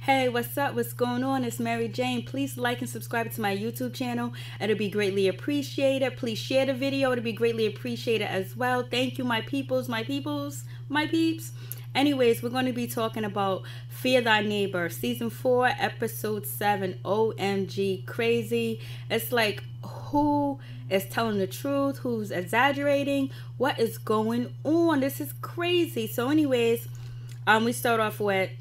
Hey, what's up? What's going on? It's Mary Jane. Please like and subscribe to my YouTube channel. It'll be greatly appreciated. Please share the video. It'll be greatly appreciated as well. Thank you, my peoples, my peeps. Anyways, we're going to be talking about Fear Thy Neighbor, Season 4, Episode 7. OMG, crazy. It's like, who is telling the truth? Who's exaggerating? What is going on? This is crazy. So anyways, we start off with,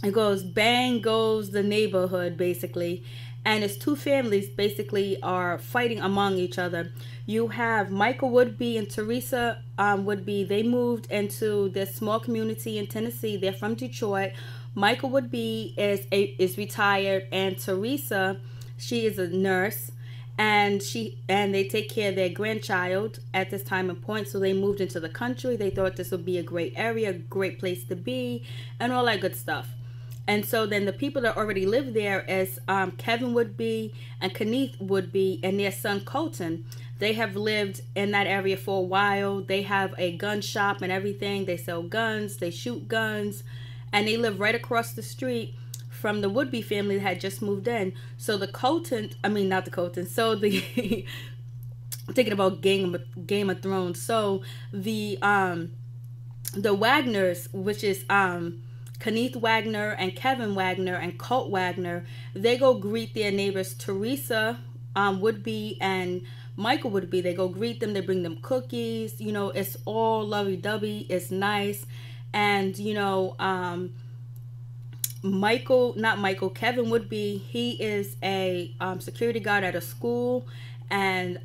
it goes, bang goes the neighborhood, basically. And it's two families basically are fighting among each other. You have Michael Woodby and Teresa Woodby. They moved into this small community in Tennessee. They're from Detroit. Michael Woodby is retired, and Teresa, she is a nurse, and they take care of their grandchild at this time and point. So they moved into the country. They thought this would be a great area, great place to be, and all that good stuff. And so then the people that already live there is Kevin Woodby and Kenneth Woodby and their son Colton. They have lived in that area for a while. They have a gun shop and everything. They sell guns, they shoot guns, and they live right across the street from the Woodby family that had just moved in. So the Colton, I mean not the Colton, so the thinking about Game of Thrones. So the Wagners, which is Kenneth Wagner and Kevin Wagner and Colt Wagner, they go greet their neighbors Teresa Woodby and Michael Woodby. They go greet them. They bring them cookies. You know, it's all lovey-dovey. It's nice. And, you know, Kevin Woodby, he is a security guard at a school. And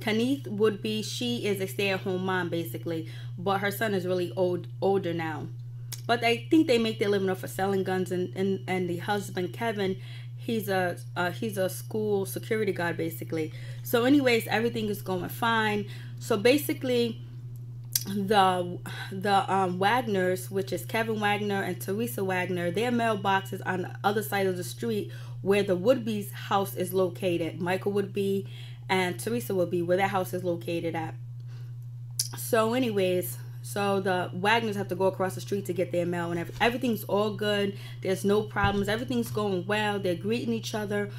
Kenneth Woodby, she is a stay-at-home mom, basically. But her son is really older now. But I think they make their living off of selling guns, and the husband Kevin, he's a school security guard basically. So anyways, everything is going fine. So basically, the Wagners, which is Kevin Wagner and Teresa Wagner, their mailbox is on the other side of the street where the Woodby's house is located. Michael Woodby and Teresa Woodby, where their house is located at. So anyways, so the Wagners have to go across the street to get their mail, and everything's all good. There's no problems. Everything's going well. They're greeting each other.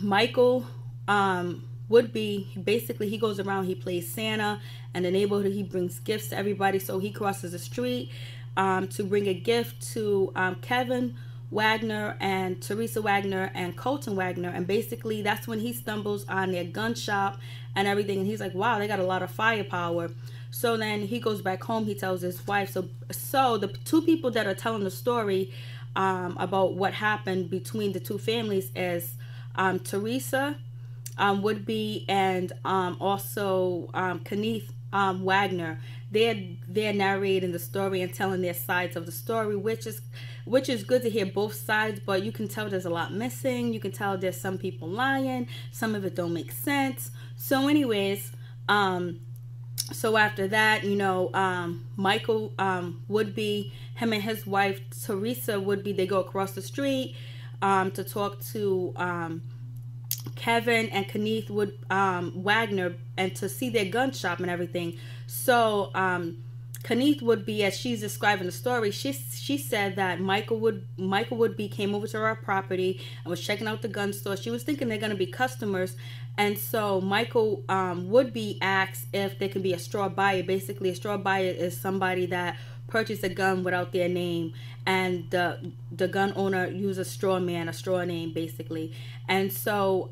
Michael Woodby, basically, he goes around, he plays Santa, and the neighborhood, he brings gifts to everybody. So he crosses the street to bring a gift to Kevin Wagner and Teresa Wagner and Colton Wagner. And basically, that's when he stumbles on their gun shop and everything. And he's like, wow, they got a lot of firepower. So then he goes back home. He tells his wife. So the two people that are telling the story about what happened between the two families is Teresa Woodby and also Kenneth Wagner. They're narrating the story and telling their sides of the story, which is good to hear both sides. But you can tell there's a lot missing. You can tell there's some people lying. Some of it don't make sense. So anyways, so after that, you know, Michael Woodby, him and his wife Teresa Woodby, they go across the street to talk to Kevin and Kenneth Wagner, and to see their gun shop and everything. So Kenneth Woodby, as she's describing the story, she said that Michael Woodby came over to her property and was checking out the gun store. She was thinking they're going to be customers. And so Michael Woodby asks if there can be a straw buyer. Basically, a straw buyer is somebody that purchased a gun without their name, and the gun owner uses a straw man, a straw name, basically. And so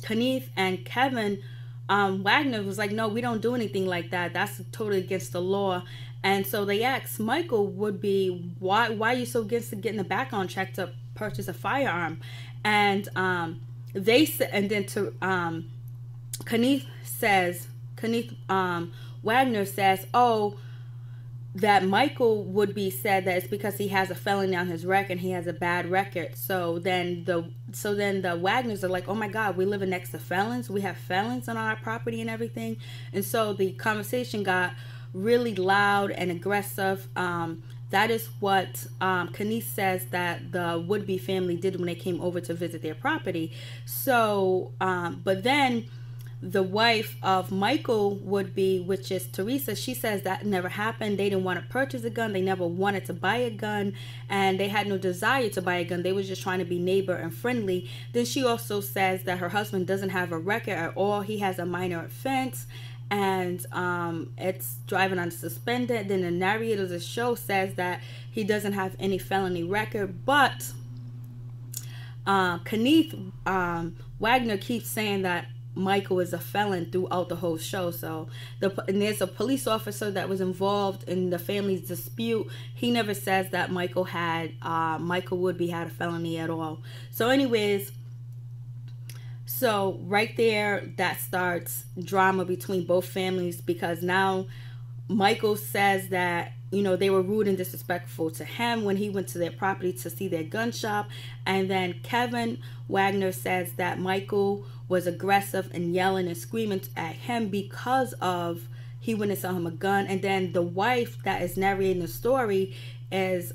Kenneth and Kevin Wagner was like, no, we don't do anything like that. That's totally against the law. And so they asked Michael Woodby, why are you so against getting a background check to purchase a firearm? And Kenneth Wagner says, oh, that Michael Woodby said that it's because he has a felony on his record and he has a bad record. So then the Wagners are like, oh my God, we live next to felons. We have felons on our property and everything. And so the conversation got really loud and aggressive. That is what Kenneth says that the Woodby family did when they came over to visit their property. So, but then the wife of Michael Woodby, which is Teresa, she says that never happened. They didn't want to purchase a gun. They never wanted to buy a gun, and they had no desire to buy a gun. They were just trying to be neighbor and friendly. Then she also says that her husband doesn't have a record at all. He has a minor offense, and it's driving unsuspended. Then the narrator of the show says that he doesn't have any felony record, but Kenneth Wagner keeps saying that Michael is a felon throughout the whole show. So and there's a police officer that was involved in the family's dispute. He never says that Michael Woodby had a felony at all. So anyways, so right there, that starts drama between both families, because now Michael says that, you know, they were rude and disrespectful to him when he went to their property to see their gun shop. And then Kevin Wagner says that Michael was aggressive and yelling and screaming at him because of he wouldn't sell him a gun. And then the wife that is narrating the story is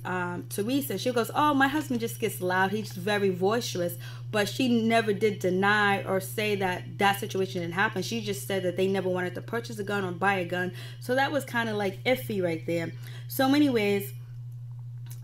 Teresa. She goes, oh, my husband just gets loud. He's very boisterous. But she never did deny or say that that situation didn't happen. She just said that they never wanted to purchase a gun or buy a gun. So that was kind of like iffy right there. So anyways,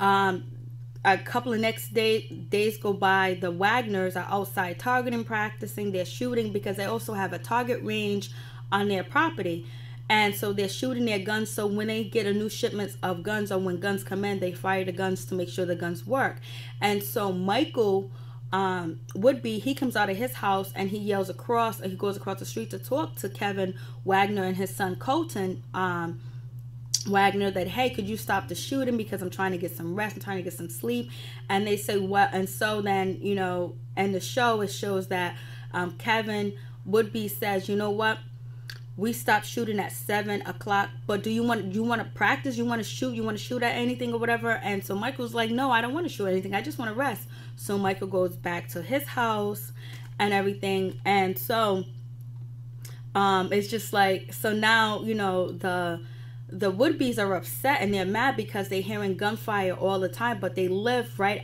a couple of next days go by. The Wagners are outside targeting, practicing their shooting, because they also have a target range on their property. And so they're shooting their guns. So when they get a new shipment of guns, or when guns come in, they fire the guns to make sure the guns work. And so Michael Woodby, he comes out of his house and he yells across, and he goes across the street to talk to Kevin Wagner and his son Colton Wagner, that, hey, could you stop the shooting, because I'm trying to get some rest, I'm trying to get some sleep. And they say, what? And so then, you know, in the show, it shows that Kevin Woodby says, you know what, we stopped shooting at 7 o'clock, but do you want to practice? You want to shoot at anything or whatever? And so Michael's like, no, I don't want to shoot anything. I just want to rest. So Michael goes back to his house and everything. And so it's just like, so now, you know, the Woodbys are upset and they're mad because they're hearing gunfire all the time, but they live right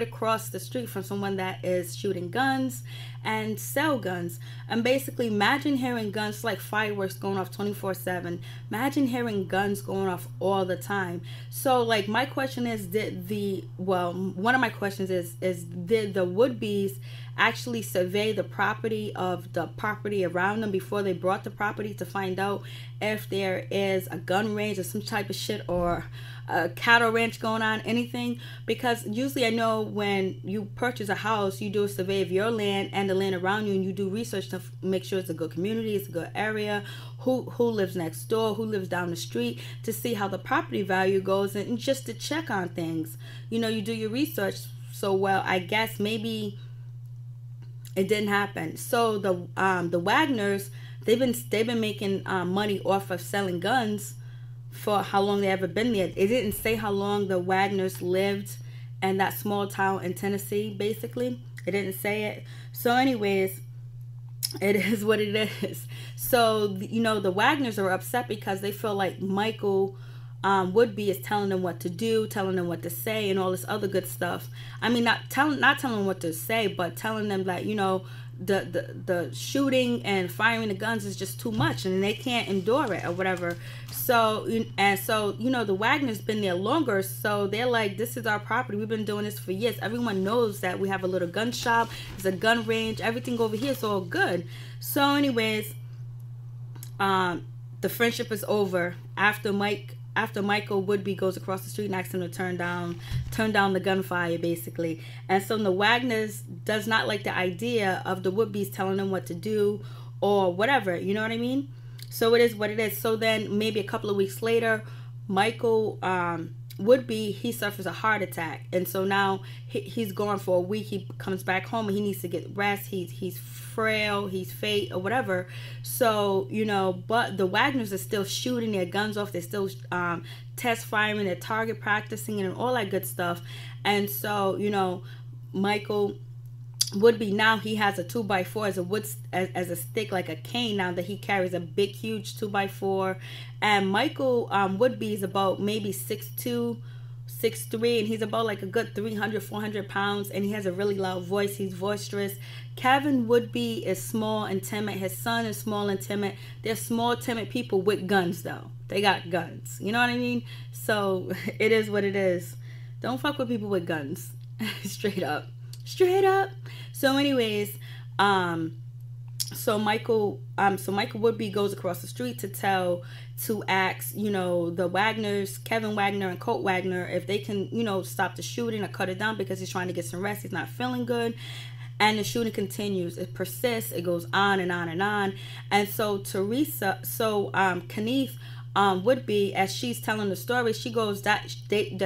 across the street from someone that is shooting guns and sell guns. And basically, imagine hearing guns like fireworks going off 24/7. Imagine hearing guns going off all the time. So like, my question is, one of my questions is did the Woodbys actually survey the property around them before they brought the property to find out if there is a gun range or some type of shit, or a cattle ranch going on, anything? Because usually I know when you purchase a house, you do a survey of your land and the land around you, and you do research to make sure it's a good community, it's a good area, who lives next door, who lives down the street, to see how the property value goes, and just to check on things. You know, you do your research. So, well, I guess maybe it didn't happen. So the Wagners, they've been making money off of selling guns for how long they ever been there. It didn't say how long the Wagners lived in that small town in Tennessee, basically. It didn't say it. So anyways, it is what it is. So, you know, the Wagners are upset because they feel like Michael Woodby is telling them what to do, telling them what to say, and all this other good stuff. I mean, not telling them what to say, but telling them that, you know, the shooting and firing the guns is just too much, and they can't endure it or whatever. So, you know, the Wagner's been there longer, so they're like, this is our property. We've been doing this for years. Everyone knows that we have a little gun shop, there's a gun range, everything over here is all good. So anyways, the friendship is over after Michael Woodby goes across the street and asks him to turn down the gunfire, basically. And so the Wagners does not like the idea of the Woodbys telling them what to do or whatever, you know what I mean? So it is what it is. So then maybe a couple of weeks later, Michael Woodby, he suffers a heart attack. And so now he's gone for a week. He comes back home and he needs to get rest. He's frail, he's fat or whatever. So, you know, but the Wagners are still shooting their guns off. They're still test firing, they're target practicing and all that good stuff. And so, you know, Michael Woodby, now he has a 2x4 as a stick, like a cane, now that he carries a big huge 2x4. And Michael Woodby is about maybe 6'2", 6'3", and he's about like a good 300-400 pounds, and he has a really loud voice. He's boisterous. Kevin Woodby is small and timid. His son is small and timid. They're small, timid people with guns, though. They got guns. You know what I mean? So it is what it is. Don't fuck with people with guns. Straight up. Straight up. So anyways, so Michael Woodby goes across the street to ask, you know, the Wagners, Kevin Wagner and Colt Wagner, if they can, you know, stop the shooting or cut it down, because he's trying to get some rest. He's not feeling good. And the shooting continues. It persists. It goes on and on and on. And so Kenneth Woodby, as she's telling the story, she goes that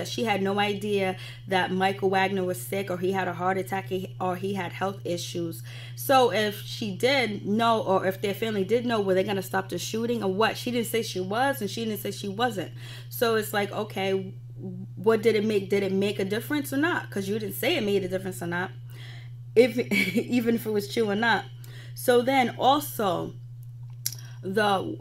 she had no idea that Michael Wagner was sick, or he had a heart attack, or he had health issues. So if she did know, or if their family did know, were they going to stop the shooting or what? She didn't say she was, and she didn't say she wasn't. So it's like, okay, what did it make? Did it make a difference or not? Because you didn't say it made a difference or not, even if it was true or not. So then also, the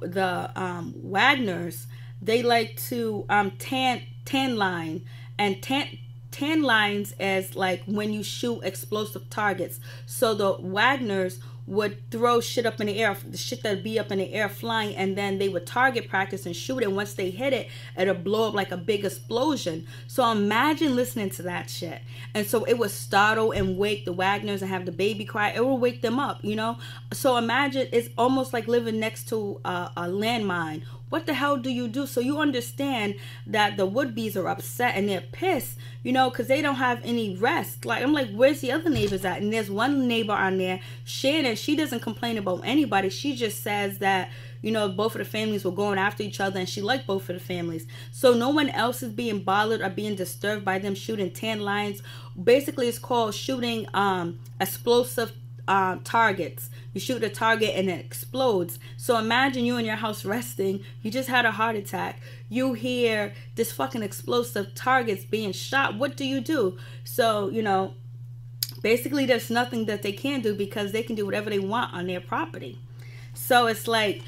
Wagners, they like to tan line, and tan lines as like when you shoot explosive targets. So the Wagners would throw shit up in the air, the shit that'd be up in the air flying, and then they would target practice and shoot it. Once they hit it, it'll blow up like a big explosion. So imagine listening to that shit. And so it would startle and wake the Wagners and have the baby cry. It will wake them up, you know? So imagine, it's almost like living next to a landmine. What the hell do you do? So you understand that the Woodbys are upset and they're pissed, you know, because they don't have any rest. Like, I'm like, where's the other neighbors at? And there's one neighbor on there, Shannon. She doesn't complain about anybody. She just says that, you know, both of the families were going after each other, and she liked both of the families. So no one else is being bothered or being disturbed by them shooting tan lines. Basically, it's called shooting explosive targets. You shoot a target and it explodes. So imagine you in your house resting. You just had a heart attack. You hear this fucking explosive targets being shot. What do you do? So, you know, basically there's nothing that they can do, because they can do whatever they want on their property. So it's like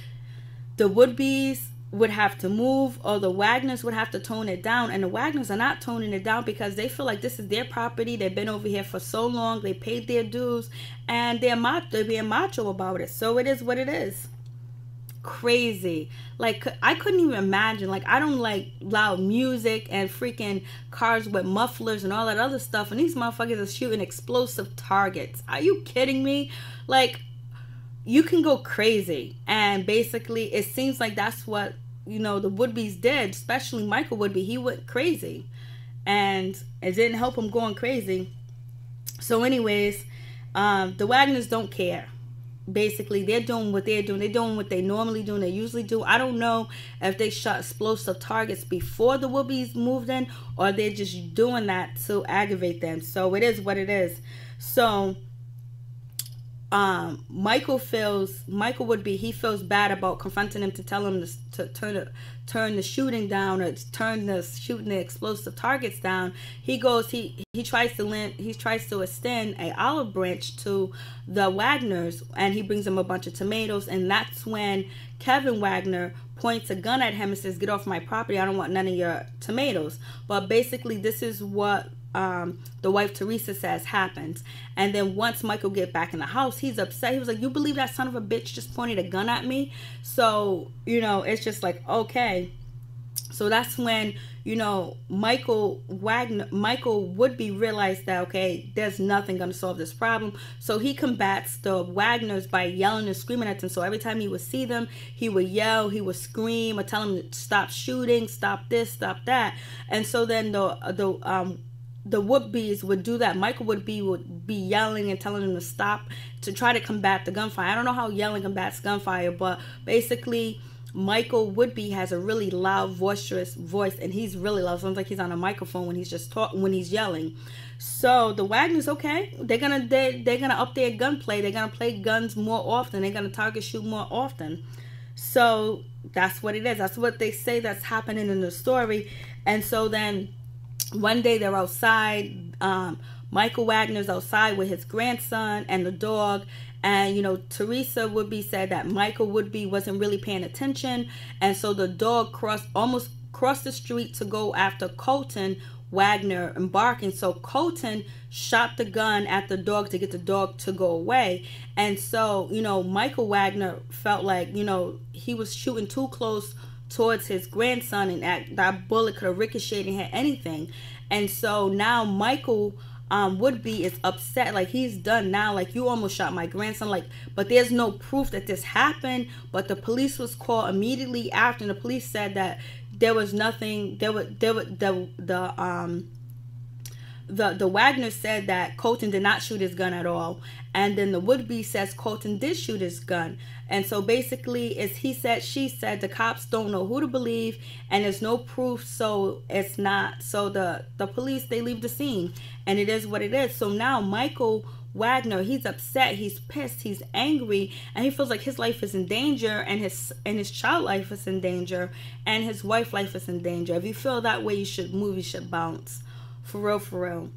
the Woodbys would have to move, or the Wagners would have to tone it down. And the Wagners are not toning it down, because they feel like this is their property. They've been over here for so long. They paid their dues, and they're being macho about it. So it is what it is. Crazy. Like, I couldn't even imagine. Like, I don't like loud music and freaking cars with mufflers and all that other stuff, and these motherfuckers are shooting explosive targets. Are you kidding me? Like, you can go crazy. And basically it seems like that's what, you know, the Woodbys did, especially Michael Woodby. He went crazy, and it didn't help him going crazy. So anyways, the Wagners don't care. Basically, they're doing what they're doing. They're doing what they normally do and they usually do. I don't know if they shot explosive targets before the Woodbys moved in, or they're just doing that to aggravate them. So it is what it is. So Michael Woodby, he feels bad about confronting him to tell him to turn the shooting down, or turn the shooting the explosive targets down. He tries to extend a olive branch to the Wagners, and he brings them a bunch of tomatoes. And that's when Kevin Wagner points a gun at him and says, "Get off my property. I don't want none of your tomatoes." But basically this is what the wife Teresa says happens. And then once Michael get back in the house, he's upset. He was like, "You believe that son of a bitch just pointed a gun at me?" So, you know, it's just like, okay. So that's when, you know, Michael Woodby realized that, okay, there's nothing going to solve this problem. So he combats the Wagners by yelling and screaming at them. So every time he would see them, he would yell, he would scream, or tell them to stop shooting, stop this, stop that. And so then the Woodbys would do that. Michael Woodby would be yelling and telling them to stop, to try to combat the gunfire. I don't know how yelling combats gunfire, but basically Michael Woodby has a really loud, boisterous voice, and he's really loud. Sounds like he's on a microphone when he's just talking, when he's yelling. So the Wagners, okay, they're gonna up their gunplay. They're gonna play guns more often. They're gonna target shoot more often. So that's what it is. That's what they say that's happening in the story. And so then one day they're outside. Michael Wagner's outside with his grandson and the dog. And, you know, Teresa Woodby said that Michael Woodby wasn't really paying attention. And so the dog almost crossed the street to go after Colton Wagner embarking. So Colton shot the gun at the dog to get the dog to go away. And so, you know, Michael Wagner felt like, you know, he was shooting too close towards his grandson, and that bullet could have ricocheted and hit anything. And so now Michael Woodby is upset, like he's done now, like you almost shot my grandson, like, but there's no proof that this happened. But the police was called immediately after, and the police said that there was nothing. The Wagner said that Colton did not shoot his gun at all, and then the Woodby says Colton did shoot his gun. And so basically, it's he said, she said. The cops don't know who to believe, and there's no proof, so it's not. So the police, they leave the scene, and it is what it is. So now Michael Wagner, he's upset, he's pissed, he's angry, and he feels like his life is in danger, and his child life is in danger, and his wife life is in danger. If you feel that way, you should bounce. For real, for real.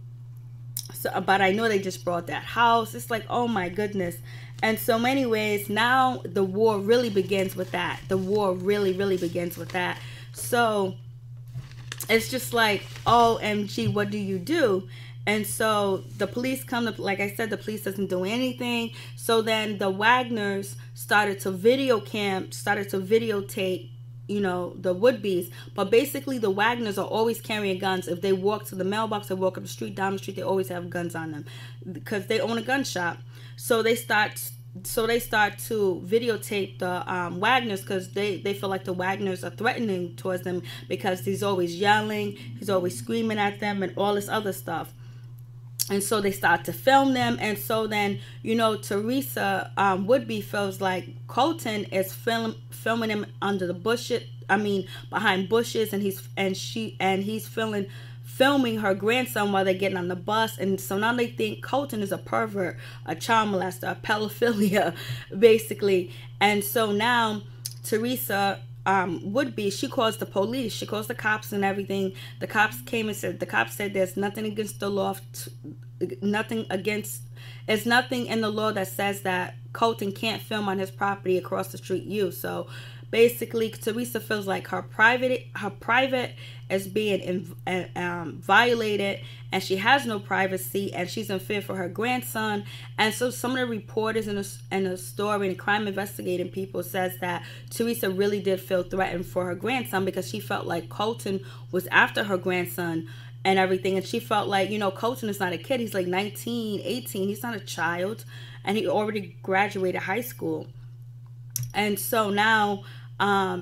So, but I know they just brought that house. It's like, oh my goodness. And so anyways, now the war really begins with that. The war really, really begins with that. So it's just like, OMG, what do you do? And so the police come to, like I said, the police doesn't do anything. So then the Wagners started to videotape, you know, the Woodbys. But basically the Wagners are always carrying guns. If they walk to the mailbox or walk up the street, down the street, they always have guns on them because they own a gun shop. So they start to videotape the Wagners, because they feel like the Wagners are threatening towards them, because he's always yelling, he's always screaming at them, and all this other stuff. And so they start to film them. And so then, you know, Teresa Woodby feels like Colton is filming him under the bushes, behind bushes, and he's filming her grandson while they're getting on the bus. And so now they think Colton is a pervert, a child molester, a pedophilia, basically. And so now Teresa Woodby, she calls the police, she calls the cops and everything. The cops came and said, there's nothing against the law, there's nothing in the law that says that Colton can't film on his property across the street. So basically Teresa feels like her private is being violated, and she has no privacy, and she's in fear for her grandson. And so some of the reporters in the story and crime investigating people says that Teresa really did feel threatened for her grandson, because she felt like Colton was after her grandson and everything. And she felt like, you know, Colton is not a kid, he's like 19, 18, he's not a child, and he already graduated high school. And so now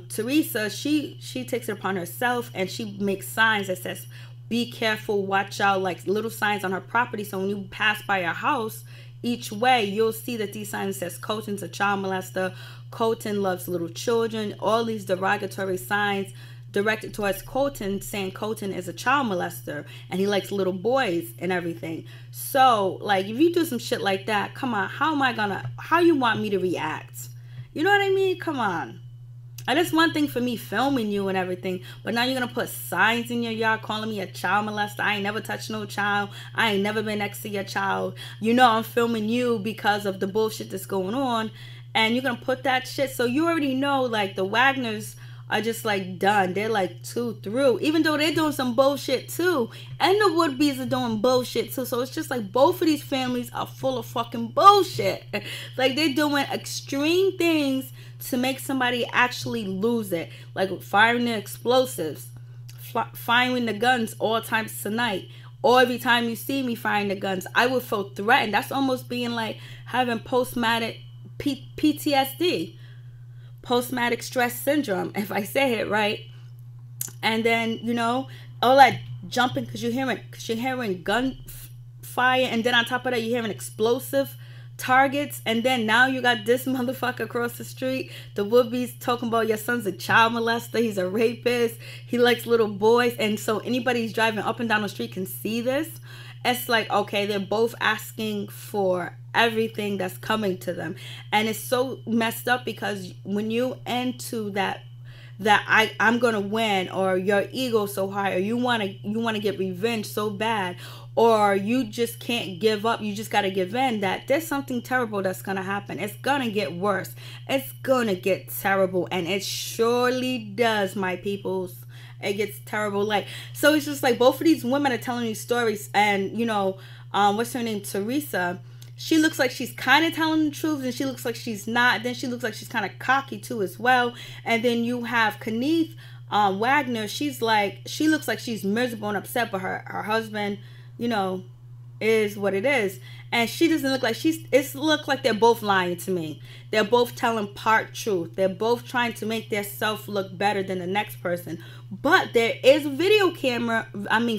Teresa, she takes it upon herself, and she makes signs that says, be careful, watch out, like little signs on her property. So when you pass by her house, each way, you'll see that these signs says Colton's a child molester, Colton loves little children, all these derogatory signs directed towards Colton, saying Colton is a child molester and he likes little boys and everything. So like, if you do some shit like that, come on, how you want me to react? You know what I mean? Come on. And it's one thing for me filming you and everything, but now you're going to put signs in your yard calling me a child molester. I ain't never touched no child. I ain't never been next to your child. You know I'm filming you because of the bullshit that's going on, and you're going to put that shit. So you already know, like, the Wagners are just, like, done. They're, like, through. Even though they're doing some bullshit, too. And the Woodbys are doing bullshit, too. So it's just, like, both of these families are full of fucking bullshit. Like, they're doing extreme things to make somebody actually lose it. Like, firing the explosives. Firing the guns all times tonight. Or every time you see me firing the guns, I would feel threatened. That's almost being, like, having post-traumatic PTSD. Post-traumatic stress syndrome, if I say it right. And then, you know, all that jumping, because you're hearing gun fire, and then on top of that you're hearing explosive targets, and then now you got this motherfucker across the street, the Woodbys, talking about your son's a child molester, he's a rapist, he likes little boys. And so anybody who's driving up and down the street can see this. It's like, okay, they're both asking for everything that's coming to them. And it's so messed up, because when you into that I'm gonna win, or your ego so high, or you wanna get revenge so bad, or you just can't give up, you just gotta give in, that there's something terrible that's gonna happen. It's gonna get worse. It's gonna get terrible, and it surely does, my peoples. it gets terrible. Like, so it's just like both of these women are telling these stories, and you know, what's her name, Teresa, she looks like she's kind of telling the truth, and she looks like she's not. Then she looks like she's kind of cocky too as well. And then you have Kenneth Wagner. She's like, she looks like she's miserable and upset, but her husband, you know, is what it is. And she doesn't look like it's look like they're both lying to me. They're both telling part truth. They're both trying to make their self look better than the next person. But there is video camera,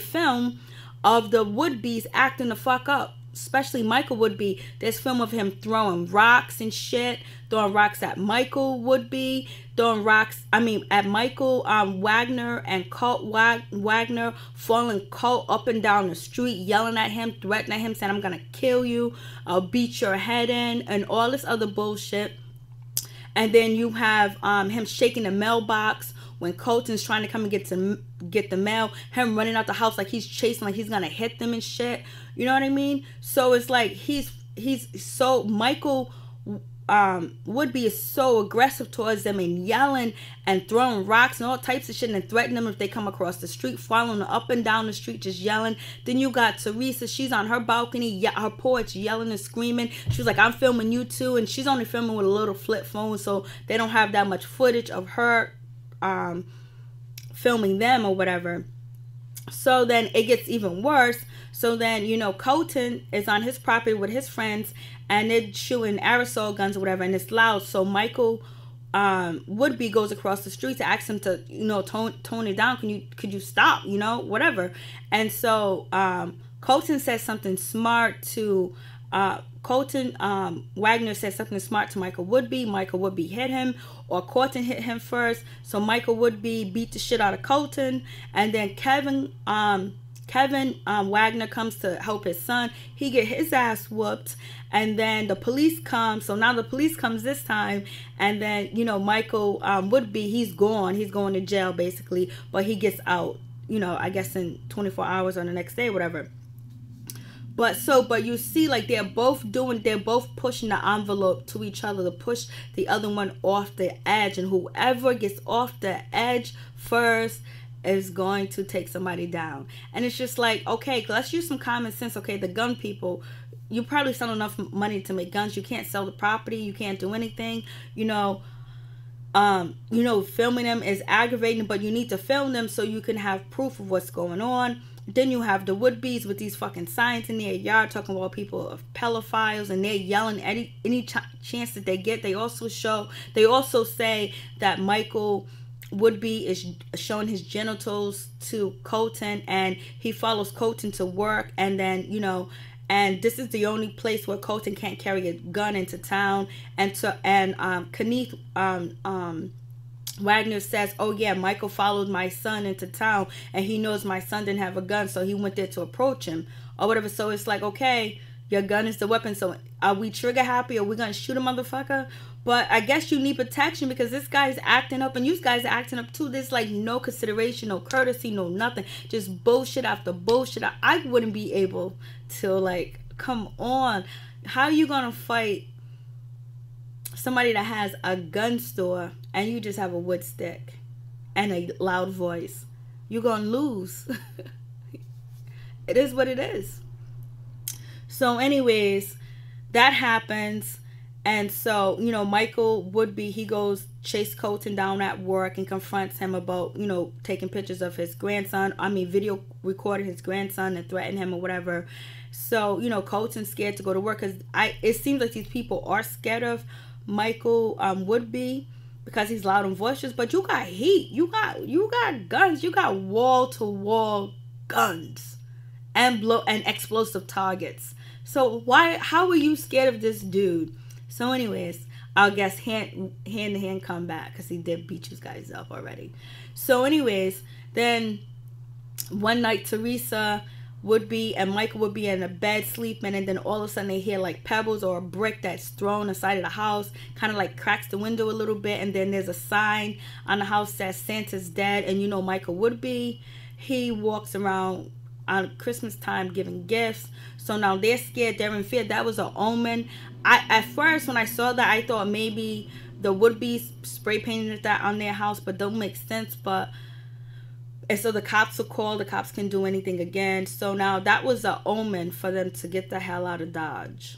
film of the would-be's acting the fuck up. Especially Michael Woodby. There's film of him throwing rocks and shit. Throwing rocks at Michael Woodby. Throwing rocks, at Michael Wagner and Colt Wagner. Falling Colt up and down the street. Yelling at him. Threatening him. Saying, I'm going to kill you. I'll beat your head in. And all this other bullshit. And then you have him shaking the mailbox when Colton's trying to come and get the mail. Him running out the house like he's chasing, like he's going to hit them and shit. You know what I mean? So it's like he's so, Michael Woodby is so aggressive towards them and yelling and throwing rocks and all types of shit and threatening them if they come across the street, following them up and down the street, just yelling. Then you got Teresa. She's on her balcony, her porch, yelling and screaming. She was like, I'm filming you too. And she's only filming with a little flip phone, so they don't have that much footage of her filming them or whatever. So then it gets even worse. So then, you know, Colton is on his property with his friends and they're shooting aerosol guns or whatever, and it's loud. So Michael Woodby goes across the street to ask him to, you know, tone it down. Could you stop, you know, whatever. And so Colton says something smart to Wagner said something smart to Michael Woodby. Michael Woodby hit him, or Colton hit him first. So Michael Woodby beat the shit out of Colton, and then Kevin Wagner comes to help his son. He get his ass whooped, and then the police come. So now the police comes this time, and then, you know, Michael Woodby, he's going to jail basically, but he gets out, you know, I guess in 24 hours or the next day, whatever. But you see, like, they're both pushing the envelope to each other to push the other one off the edge, and whoever gets off the edge first is going to take somebody down. And it's just like, okay, let's use some common sense. Okay, the gun people, you probably sell enough money to make guns. You can't sell the property. You can't do anything. You know, filming them is aggravating, but you need to film them so you can have proof of what's going on. Then you have the Woodbys with these fucking signs in their yard talking about people of pedophiles, and they're yelling any chance that they get. They also say that Michael Woodby is showing his genitals to Colton, and he follows Colton to work, and then, you know, and this is the only place where Colton can't carry a gun into town. And Kenneth Wagner says, oh yeah, Michael followed my son into town and he knows my son didn't have a gun, so he went there to approach him or whatever. So it's like, okay, your gun is the weapon, so are we trigger happy? Are we gonna shoot a motherfucker? But I guess you need protection because this guy's acting up and you guys are acting up too. There's like no consideration, no courtesy, no nothing, just bullshit after bullshit. I wouldn't be able to, like, come on, how are you gonna fight somebody that has a gun store and you just have a wood stick and a loud voice? You're gonna lose. It is what it is. So anyways, that happens. And so, you know, Michael Woodby, he goes chase Colton down at work and confronts him about, you know, taking pictures of his grandson. Video recording his grandson and threatening him or whatever. So, you know, Colton's scared to go to work because it seems like these people are scared of Michael Woodby because he's loud and boisterous. But you got heat, you got guns, you got wall-to-wall guns and explosive targets. So how are you scared of this dude? So anyways, I'll guess hand-to-hand combat because he did beat you guys up already. So anyways, then one night Teresa Woodby and Michael would be in a bed sleeping, and then all of a sudden they hear like pebbles or a brick that's thrown inside of the house, kind of like cracks the window a little bit, and then there's a sign on the house that Santa's dead. And you know Michael Woodby, he walks around on Christmas time giving gifts. So now they're scared, they're in fear. That was an omen. At first when I saw that, I thought maybe the Woodbys spray painted that on their house, but don't make sense. But And so the cops will call. The cops can do anything again. So now that was an omen for them to get the hell out of Dodge.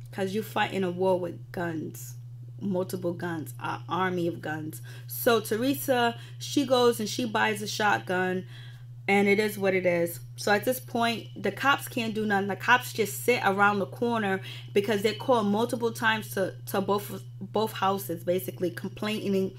Because you fight in a war with guns. Multiple guns. An army of guns. So Teresa, she goes and she buys a shotgun. And it is what it is. So at this point, the cops can't do nothing. The cops just sit around the corner because they call multiple times to both houses, basically complaining,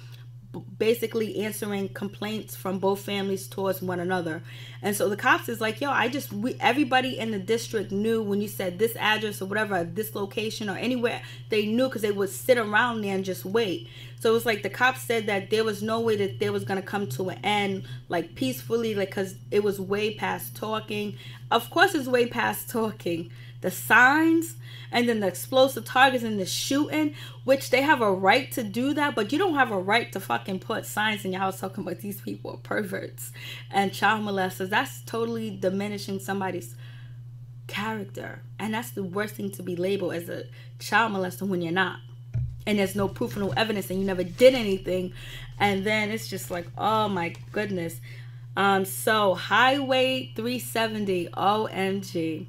basically answering complaints from both families towards one another. And so the cops is like, yo, everybody in the district knew when you said this address or whatever, this location or anywhere, they knew because they would sit around there and just wait. So it's like the cops said that there was no way that they was going to come to an end like peacefully, like, because it was way past talking. Of course it's way past talking. The signs and then the explosive targets and the shooting, which they have a right to do that, but you don't have a right to fucking put signs in your house talking about these people are perverts and child molesters. That's totally diminishing somebody's character. And that's the worst thing to be labeled as a child molester when you're not. And there's no proof or no evidence and you never did anything. And then it's just like, oh my goodness. So Highway 370, OMG.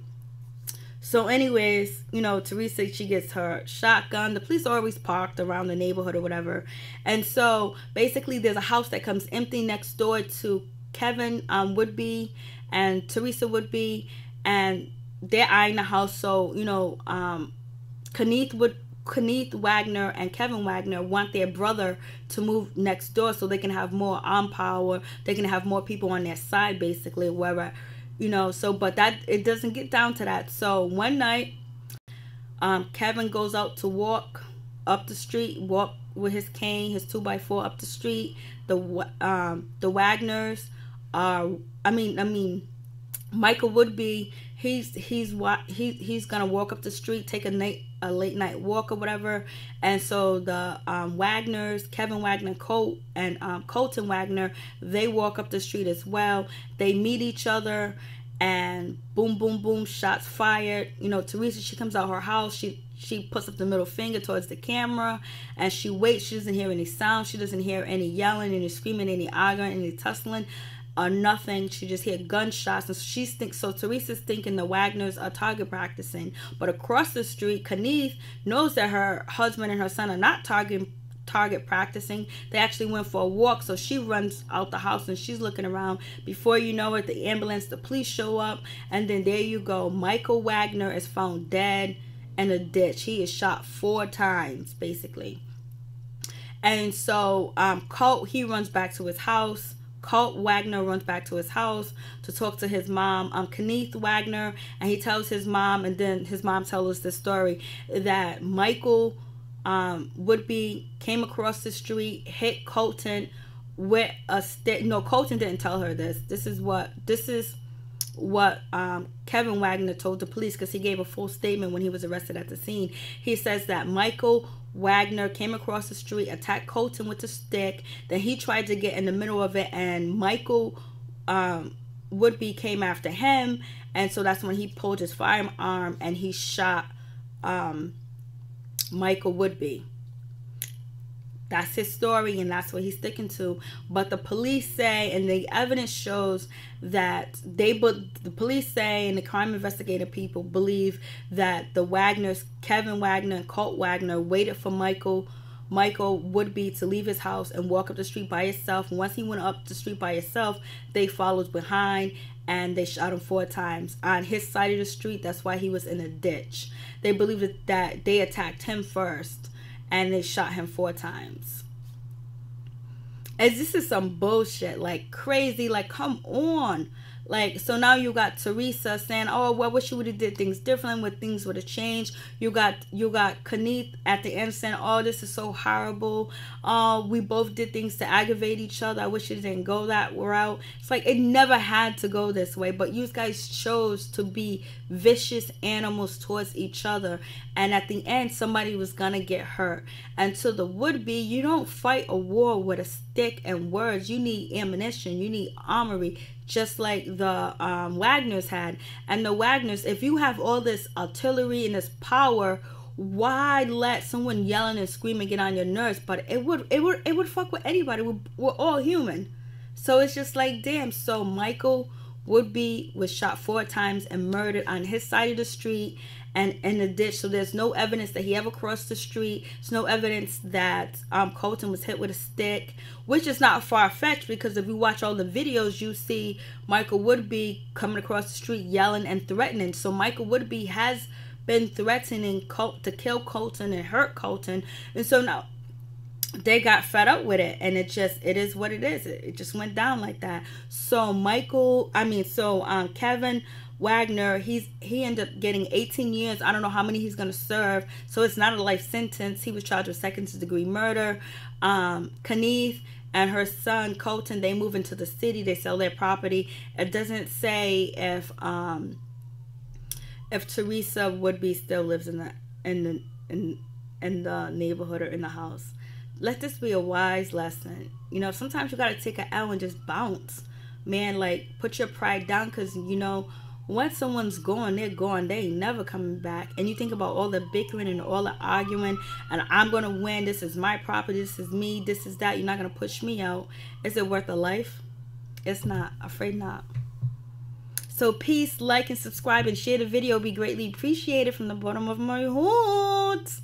So anyways, you know, Teresa, she gets her shotgun. The police are always parked around the neighborhood or whatever. And so basically there's a house that comes empty next door to Kevin Woodby and Teresa Woodby. And they're eyeing the house. So, you know, Kenneth Wagner and Kevin Wagner want their brother to move next door so they can have more arm power. They can have more people on their side, basically, wherever. You know, so, but that, it doesn't get down to that. So one night, Kevin goes out to walk up the street, walk with his cane, his 2x4 up the street. The Wagners are, Michael Woodby, he's gonna walk up the street, take a late night walk or whatever. And so the Wagners, Kevin Wagner, and Colton Wagner, they walk up the street as well. They meet each other and boom, boom, boom, shots fired. You know, Teresa, she comes out her house, she puts up the middle finger towards the camera and she waits. She doesn't hear any sound. She doesn't hear any yelling, any screaming, any arguing, any tussling. Or nothing. She just hear gunshots, and so Teresa's thinking the Wagners are target practicing. But across the street, Kenneth knows that her husband and her son are not target practicing. They actually went for a walk. So she runs out the house and she's looking around. Before you know it, the ambulance, the police show up, and then there you go. Michael Wagner is found dead in a ditch. He is shot 4 times, basically. And so Colt, he runs back to his house. Colt Wagner runs back to his house to talk to his mom, Kenneth Wagner, and he tells his mom, and then his mom tells us the story that Michael Woodby came across the street, hit Colton with a stick. No, Colton didn't tell her this. This is what Kevin Wagner told the police, because he gave a full statement when he was arrested at the scene. He says that Michael Wagner came across the street, attacked Colton with a stick, then he tried to get in the middle of it, and Michael Woodby came after him, and so that's when he pulled his firearm and he shot Michael Woodby. That's his story, and that's what he's sticking to. But the police say, and the evidence shows that the police say, and the crime investigator people believe that the Wagners, Kevin Wagner and Colt Wagner, waited for Michael Woodby to leave his house and walk up the street by himself. And once he went up the street by himself, they followed behind and they shot him 4 times on his side of the street. That's why he was in a ditch. They believe that they attacked him first, and they shot him 4 times. As this is some bullshit, like crazy, like come on. Like, so now you got Teresa saying, oh, well, I wish you would have did things differently, when things would have changed. You got Kenneth at the end saying, oh, this is so horrible. Oh, we both did things to aggravate each other. I wish it didn't go that route. It's like, it never had to go this way, but you guys chose to be vicious animals towards each other. And at the end, somebody was going to get hurt. And to the would-be, you don't fight a war with a stick and words. You need ammunition. You need armory, just like the Wagners had. And the Wagners, if you have all this artillery and this power, why let someone yelling and screaming get on your nerves? But it would fuck with anybody. We're all human. So it's just like, damn. So Michael Woodby was shot 4 times and murdered on his side of the street and in the ditch. So there's no evidence that he ever crossed the street. There's no evidence that Colton was hit with a stick, which is not far-fetched, because if you watch all the videos, you see Michael Woodby coming across the street yelling and threatening. So Michael Woodby has been threatening to kill Colton and hurt Colton. And so now they got fed up with it, and it is what it is. It just went down like that. So Kevin Wagner, he ended up getting 18 years. I don't know how many he's gonna serve, so it's not a life sentence. He was charged with second-degree murder. Kenneth and her son Colton, they move into the city. They sell their property. It doesn't say if Teresa Woodby still lives in the neighborhood or in the house. Let this be a wise lesson. You know, sometimes you got to take an L and just bounce. Man, like, put your pride down, because, you know, once someone's gone, they're gone. They ain't never coming back. And you think about all the bickering and all the arguing, and I'm going to win. This is my property. This is me. This is that. You're not going to push me out. Is it worth a life? It's not. Afraid not. So peace, like, and subscribe, and share the video. Be greatly appreciated from the bottom of my heart.